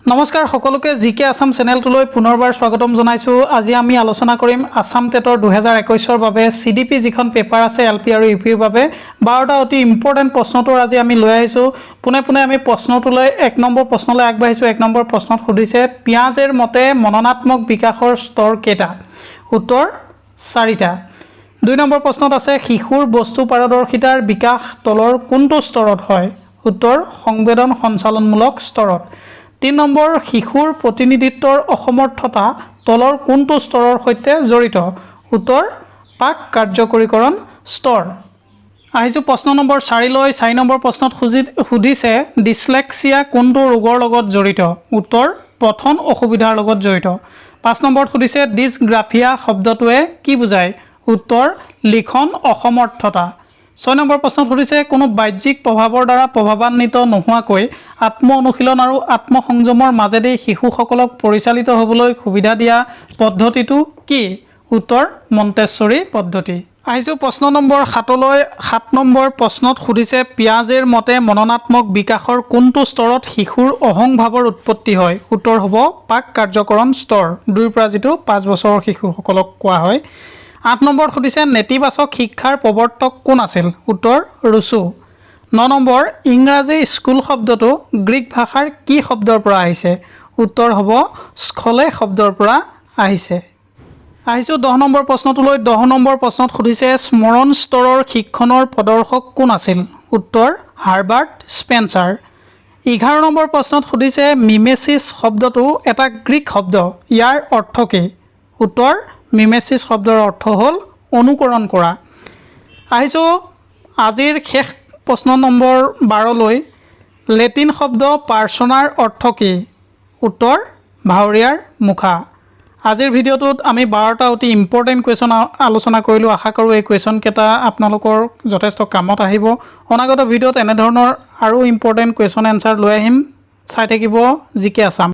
নমস্কাৰ সকলোকে জিকে আসাম চেনেলটোলৈ পুনৰবাৰ স্বাগতম জনাইছো। আজি আমি আলোচনা কৰিম আসাম টেটৰ 2021 ৰ বাবে সিডিপি যিখন পেপাৰ আছে এলপি আৰু ইউপিৰ বাবে 12টা অতি ইম্পৰ্টেন্ট প্ৰশ্নটোৰ আজি আমি লৈ আহিছো। পুনে আমি প্ৰশ্নটোলৈ 1 নম্বৰ প্ৰশ্নলৈ আগবাঢ়িছো। 1 নম্বৰ প্ৰশ্নত সুধিছে পিয়াজেৰ মতে মননাত্মক বিকাশৰ স্তৰ কেইটা? উত্তৰ 4টা। 2 নম্বৰ প্ৰশ্নত আছে শিশুৰ বস্তু পাৰদৰ্শিতাৰ বিকাশ তলৰ কোনটো স্তৰত হয়? উত্তৰ সংবেদন সঞ্চালনমূলক স্তৰত। 3 নম্বৰ শিশুৰ প্ৰতিনিধিত্বৰ অসমৰ্থতা তলৰ কোনটো স্তৰৰ সৈতে জড়িত? উত্তৰ পাক কাৰ্যকৰীকৰণ স্তৰ। আহিছো প্ৰশ্ন নম্বৰ 4 লৈ। 4 নম্বৰ প্ৰশ্নত সুধিছে ডিসলেক্সিয়া কোনটো ৰোগৰ লগত জড়িত? উত্তৰ পঠন অসুবিধাৰ লগত জড়িত। 5 নম্বৰত সুধিছে ডিসগ্ৰাফিয়া শব্দটোৱে কি বুজায়? উত্তৰ লিখন অসমৰ্থতা। 6 নম্বৰ প্ৰশ্নত সুধিছে কোনো বাহ্যিক প্ৰভাৱৰ দ্বাৰা প্ৰভাৱান্বিত নোহোৱাকৈ আত্ম অনুশীলন আৰু আত্মসংযমৰ মাজেদি শিশুসকলক পৰিচালিত হ'বলৈ সুবিধা দিয়া পদ্ধতিটো কি? উত্তৰ মন্টেশ্বৰী পদ্ধতি। আহিছো প্ৰশ্ন নম্বৰ 7 লৈ। 7 নম্বৰ প্ৰশ্নত সুধিছে পিয়াজেৰ মতে মননাত্মক বিকাশৰ কোনটো স্তৰত শিশুৰ অহংভাৱৰ উৎপত্তি হয়? উত্তৰ হ'ব পাক কাৰ্যকৰণ স্তৰ 2ৰ পৰা যিটো 5 বছৰৰ শিশুসকলক কোৱা হয়। 8 নম্বৰত সুধিছে নেতিবাচক শিক্ষাৰ প্ৰৱৰ্তক কোন আছিল? উত্তৰ ৰুছো। 9 নম্বৰ ইংৰাজী স্কুল শব্দটো গ্ৰীক ভাষাৰ কি শব্দৰ পৰা আহিছে? উত্তৰ হ'ব স্কলে শব্দৰ পৰা আহিছে। আহিছো 10 নম্বৰ প্ৰশ্নটোলৈ। 10 নম্বৰ প্ৰশ্নত সুধিছে স্মৰণ স্তৰৰ শিক্ষণৰ প্ৰদৰ্শক কোন আছিল? উত্তৰ হাৰ্বাৰ্ট স্পেন্সাৰ। 11 নম্বৰ প্ৰশ্নত সুধিছে মিমেচিছ শব্দটো এটা গ্ৰীক শব্দ, ইয়াৰ অৰ্থ কি? উত্তৰ মিমেচিছ শব্দৰ অৰ্থ হ'ল অনুকৰণ কৰা। আহিছো আজিৰ শেষ প্ৰশ্ন নম্বৰ 12 লৈ। লেটিন শব্দ পাৰ্চনাৰ অৰ্থ কি? উত্তৰ ভাৱৰীয়াৰ মুখা। আজিৰ ভিডিঅ'টোত আমি 12টা অতি ইম্পৰ্টেণ্ট কুৱেশ্যন আলোচনা কৰিলোঁ। আশা কৰোঁ এই কুৱেশ্যন কেইটা আপোনালোকৰ যথেষ্ট কামত আহিব। অনাগত ভিডিঅ'ত এনেধৰণৰ আৰু ইম্পৰ্টেণ্ট কুৱেশ্যন এনচাৰ লৈ আহিম। চাই থাকিব জিকে আসাম।